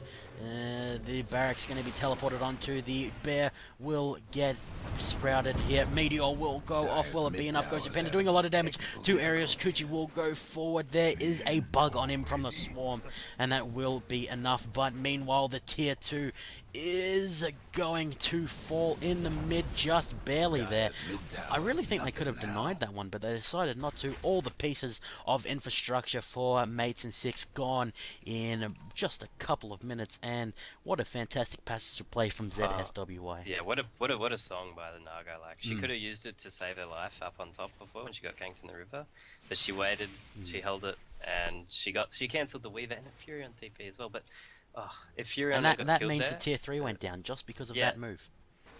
The Barracks going to be teleported onto the Bear, will get sprouted here. Meteor will go off. Will it be enough? Goes Panda doing a lot of damage to areas. Kuchi will go forward. There is a bug on him from the Swarm, and that will be enough. But meanwhile, the tier 2 is going to fall in the mid, just barely there. I really think they could have denied that one, but they decided not to. All the pieces of infrastructure for mates in 6 gone in just a couple of minutes, and what a fantastic passage of play from zSWY. Yeah, what a song by the Naga. Like, she could have used it to save her life up on top before when she got ganked in the river, but she waited, she held it, and she cancelled the Weaver and the Fury on TP as well. But if Fury And got that killed means there, the tier 3 went down just because of Yeah. that move.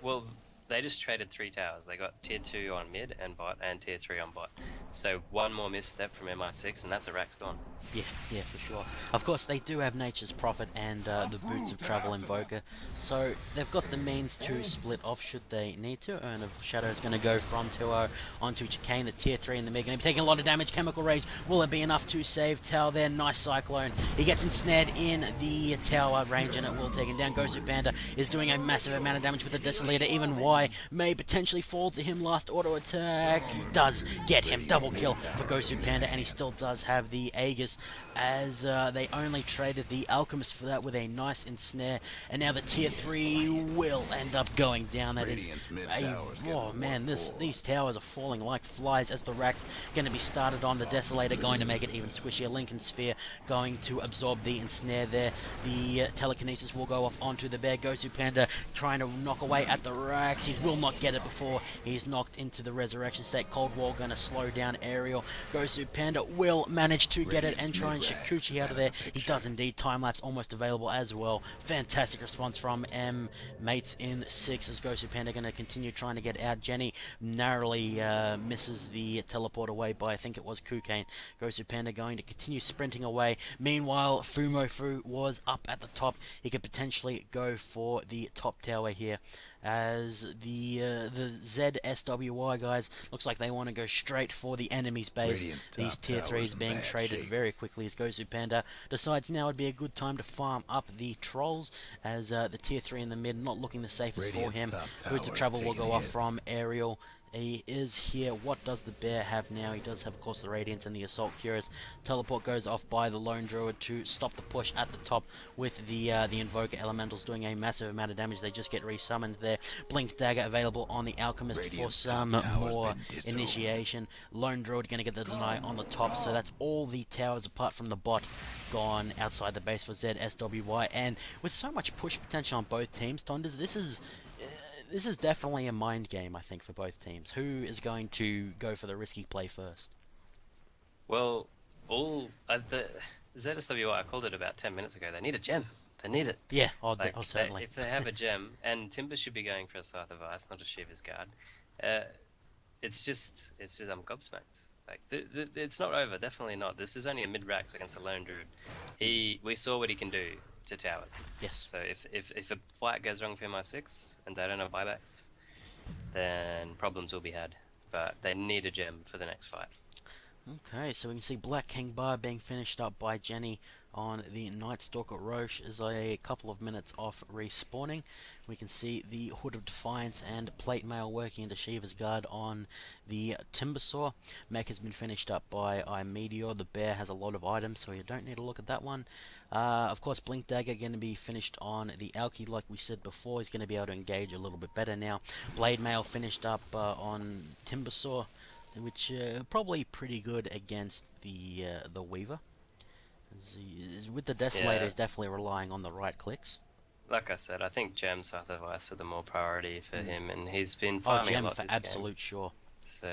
well, they just traded 3 towers. They got tier 2 on mid and bot, and tier 3 on bot. So one more misstep from MI6, and that's a rack's gone. Yeah, for sure. Of course, they do have Nature's Prophet and the Boots of Travel Invoker, so they've got the means to split off should they need to. Urn of Shadow is going to go from Tuo onto Chicane, the tier 3 in the mid. Going to be taking a lot of damage. Chemical Rage, will it be enough to save Tao there? Nice Cyclone. He gets ensnared in the tower range, and it will take him down. Gosu Panda is doing a massive amount of damage with the Desolator. Even Y may potentially fall to him. Last auto attack does get him. Double kill for Gosu Panda, and he still does have the Aegis, as they only traded the Alchemist for that with a nice ensnare, and now the tier 3 will end up going down. That is oh man, these towers are falling like flies as the racks going to be started on. The Desolator going to make it even squishier. Lincoln Sphere going to absorb the ensnare there. The telekinesis will go off onto the Bear. Gosu Panda trying to knock away at the racks. He will not get it before he's knocked into the resurrection state. Cold War going to slow down Aerial. Gosu Panda will manage to get it and try and Shikuchi out of there. He does indeed. Time lapse almost available as well. Fantastic response from Mates in 6 as Gosu Panda going to continue trying to get out. Jenny narrowly misses the teleport away by, I think it was Kukane. Gosu Panda going to continue sprinting away. Meanwhile, Fumofu was up at the top. He could potentially go for the top tower here, as the zSWY guys looks like they want to go straight for the enemy's base. These tier 3s being traded very quickly as Gosu Panda decides now would be a good time to farm up the trolls, as the tier 3 in the mid not looking the safest for him. Boots of Travel will go off from Aerial. He is here. What does the bear have now? He does have, of course, the Radiance and the Assault Curious. Teleport goes off by the Lone Druid to stop the push at the top, with the Invoker Elementals doing a massive amount of damage. They just get resummoned there. Blink Dagger available on the Alchemist for some more initiation. Lone Druid going to get the deny on the top, so that's all the towers apart from the bot gone outside the base for zSWY. And with so much push potential on both teams, Tonders, this is definitely a mind game, I think, for both teams. Who is going to go for the risky play first? Well, the zSWY, I called it about 10 minutes ago. They need a gem. They need it. Yeah, certainly. If they have a gem, and Timber should be going for a Scythe of Ice, not a Shiva's Guard. It's just I'm gobsmacked. Like it's not over. Definitely not. This is only a mid-rax against a Lone Druid. We saw what he can do to towers. Yes. So if a fight goes wrong for MI6 and they don't have buybacks, then problems will be had. But they need a gem for the next fight. Okay, so we can see Black King Bar being finished up by Jenny on the Night Stalker. Roche is a couple of minutes off respawning. We can see the Hood of Defiance and Plate Mail working into Shiva's Guard on the Timbersaw. Mech has been finished up by iMeteor. The Bear has a lot of items, so you don't need to look at that one. Of course, Blink Dagger going to be finished on the Alki, like we said before. He's going to be able to engage a little bit better now. Blade Mail finished up on Timbersaw, which probably pretty good against the Weaver. With the Desolator, he's definitely relying on the right clicks. Like I said, I think Gem, Scythe of Ice are the more priority for him, and he's been farming a lot for this absolute game. Sure. So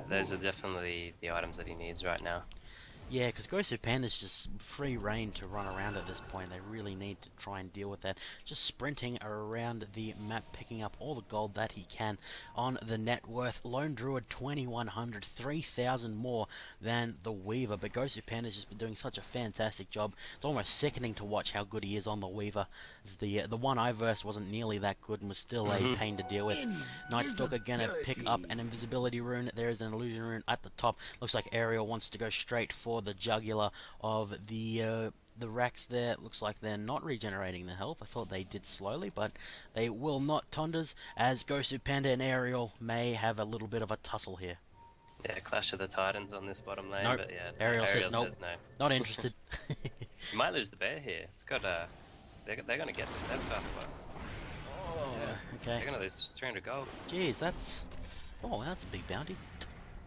those are definitely the items that he needs right now. Yeah, because Gosu Panda's just free reign to run around at this point. They really need to try and deal with that. Just sprinting around the map, picking up all the gold that he can on the net worth. Lone Druid 2100, 3000 more than the Weaver. But Gosu Panda's just been doing such a fantastic job. It's almost sickening to watch how good he is on the Weaver. The one I versed wasn't nearly that good and was still a pain to deal with. Night Stalker gonna pick up an invisibility rune. There is an illusion rune at the top. Looks like Aerial wants to go straight for the jugular of the racks there. Looks like they're not regenerating the health. I thought they did slowly, but they will not, Tonders, as Gosu Panda and Aerial may have a little bit of a tussle here. Yeah, Clash of the Titans on this bottom lane, Nope. but yeah, Ariel says nope. no. Not interested. You might lose the bear here. It's got they're gonna get this. They've Scythe of Ice. Oh, Yeah. okay. They're gonna lose 300 gold. Jeez, that's a big bounty.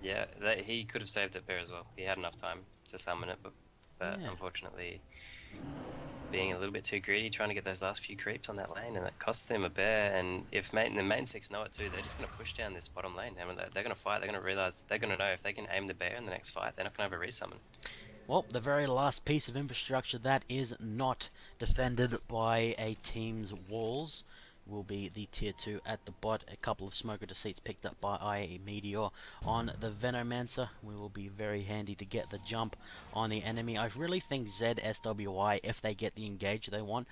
Yeah, he could have saved that bear as well. He had enough time to summon it, but Yeah. unfortunately, being a little bit too greedy, trying to get those last few creeps on that lane, and it cost them a bear. And if the main six know it too, they're just going to push down this bottom lane. I mean, they're going to fight. They're going to realize they're going to know if they can aim the bear in the next fight, they're not going to have a resummon. Well, the very last piece of infrastructure that is not defended by a team's walls will be the tier 2 at the bot. A couple of smoker deceits picked up by iMeteor on the Venomancer. We will be very handy to get the jump on the enemy. I really think zSWY, if they get the engage they want,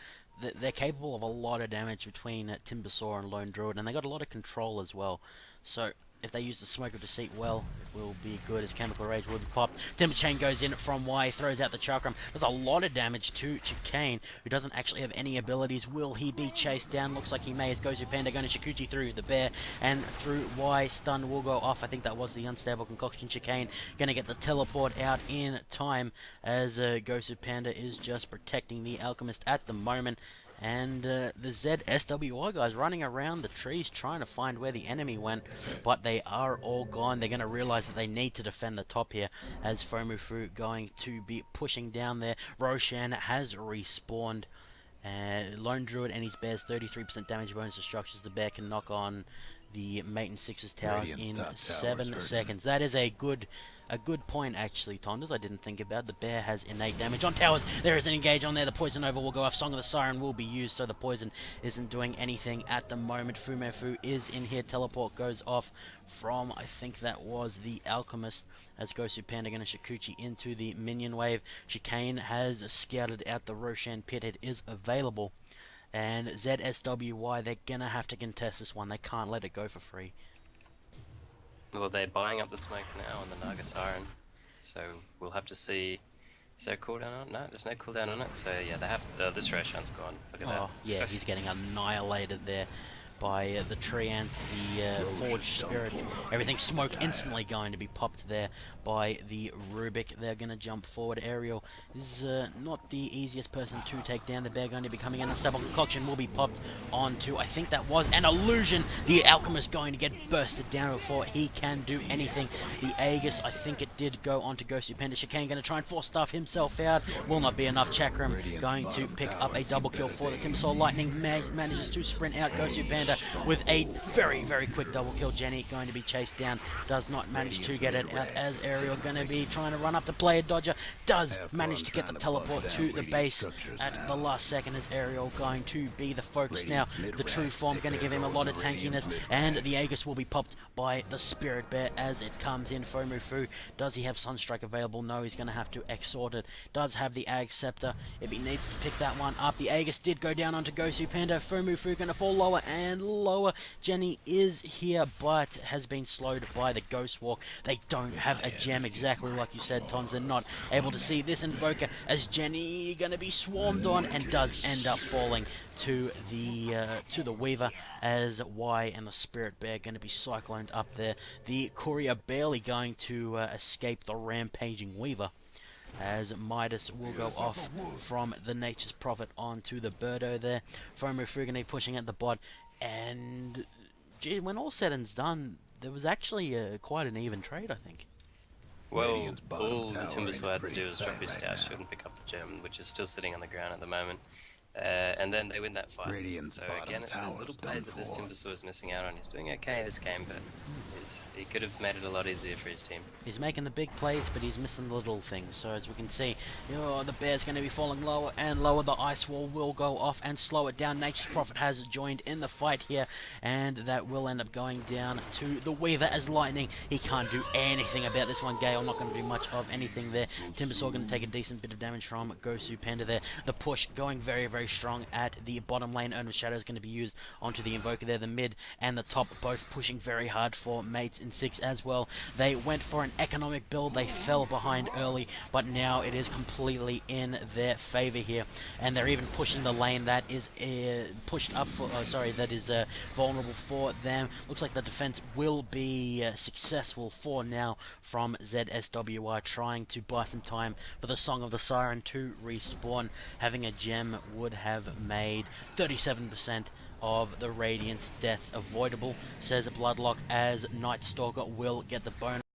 they're capable of a lot of damage between Timbersaw and Lone Druid, and they got a lot of control as well. So if they use the Smoke of Deceit well, it will be good as Chemical Rage will be popped. Timber Chain goes in from Y, throws out the Chakram. Does a lot of damage to Chicane, who doesn't actually have any abilities. Will he be chased down? Looks like he may, as Gosu Panda going to Shikuchi through the bear and through Y. Stun will go off. I think that was the Unstable Concoction. Chicane going to get the teleport out in time, as Gosu Panda is just protecting the Alchemist at the moment. And the zSWY guys running around the trees trying to find where the enemy went, but they are all gone. They're going to realize that they need to defend the top here, as Fomufu going to be pushing down there. Roshan has respawned, Lone Druid and his bears 33% damage bonus to structures. The bear can knock on the Mate and Six's towers Radiant's in top tower's 7 hurting. seconds. That is a good point actually, Tonders. I didn't think about. The bear has innate damage on towers. There is an engage on there. The poison over will go off. Song of the Siren will be used, so the poison isn't doing anything at the moment. Fumefu is in here. Teleport goes off from, I think that was the Alchemist, as Gosu Panda and Shikuchi into the minion wave. Chicane has scouted out the Roshan pit. It is available. And zSWY, they're gonna have to contest this one. They can't let it go for free. Well, they're buying up the smoke now on the Naga Siren, so we'll have to see. Is there a cooldown on it? No, there's no cooldown on it, so yeah, they have to, this Roshan's gone. Look at that. Oh, yeah, he's getting annihilated there by the tree ants, the forged spirits. Everything smoke instantly going to be popped there by the Rubik. They're going to jump forward. Ariel is not the easiest person to take down. The bear going to be coming in. The Stubble Concoction will be popped onto, I think that was an illusion. The Alchemist going to get bursted down before he can do anything. The Aegis, I think it did go onto Gosu Panda. Chicane going to try and force stuff himself out. Will not be enough. Chakram going to pick up a double kill for the Timbersaw. Lightning manages to sprint out Gosu Panda with a very, very quick double kill. Jenny going to be chased down, does not manage to get it out, as Ariel going to be trying to run up to play a dodger, does manage to get the teleport to the base at the last second, as Ariel going to be the focus now. The true form going to give him a lot of tankiness, and the Aegis will be popped by the Spirit Bear as it comes in. Fomufu, does he have Sunstrike available? No, he's going to have to exort it. Does have the Ag Scepter if he needs to pick that one up. The Aegis did go down onto Gosu Panda. Fomufu going to fall lower and lower. Jenny is here, but has been slowed by the Ghost Walk. They don't have a gem, exactly like you said, Tons. They're not able to see this Invoker, as Jenny going to be swarmed on and does end up falling to the Weaver, as Y and the Spirit Bear going to be cycloned up there. The Courier barely going to escape the rampaging Weaver, as Midas will go off from the Nature's Prophet onto the Birdo there. Fomu Frugane pushing at the bot, and gee, when all said and done, there was actually quite an even trade, I think. Well, all the Timbersaw had to do was drop his stash and pick up the gem, which is still sitting on the ground at the moment. And then they win that fight. So again, it's those little plays that this Timbersaw is missing out on. He's doing okay this game, but he could have made it a lot easier for his team. He's making the big plays, but he's missing the little things. So as we can see, the bear's going to be falling lower and lower. The ice wall will go off and slow it down. Nature's Prophet has joined in the fight here, and that will end up going down to the Weaver as Lightning. He can't do anything about this one. Gale not going to do much of anything there. Timbersaw going to take a decent bit of damage from Gosu Panda there. The push going very, very strong at the bottom lane. Urn of Shadow is going to be used onto the Invoker there. The mid and the top both pushing very hard for Mates in 6 as well. They went for an economic build. They fell behind early, but now it is completely in their favor here, and they're even pushing the lane that is pushed up for that is vulnerable for them. Looks like the defense will be successful for now from zSWY, trying to buy some time for the Song of the Siren to respawn. Having a gem would have made 37% of the Radiant's deaths avoidable, says Bloodlock, as Night Stalker will get the bonus.